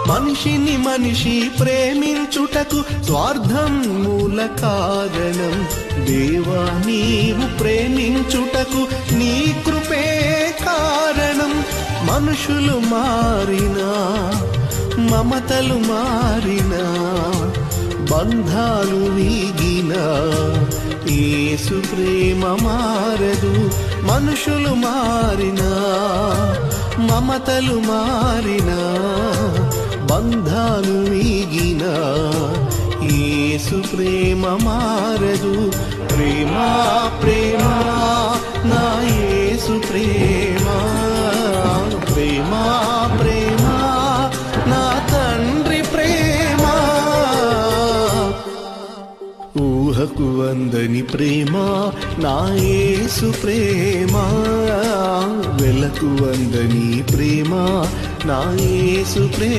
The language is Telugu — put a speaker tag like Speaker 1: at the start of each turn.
Speaker 1: మనిషిని మనిషి ప్రేమించుటకు స్వార్థం మూల కారణం. దేవా నీవు ప్రేమించుటకు నీ కృపే కారణం. మనుషులు మారినా మమతలు మారినా బంధాలు వీగినా యేసు ప్రేమ మారదు. మనుషులు మారినా మమతలు మారినా బంధాలు వీగినా యేసు ప్రేమ మారదు. ప్రేమ ప్రేమ నా యేసు ప్రేమ, ప్రేమ ప్రేమ నా తండ్రి ప్రేమ. ఊహకు అందని ప్రేమ నా యేసు ప్రేమ, వెలకు అందని ప్రేమ నా యేసు ప్రేమ.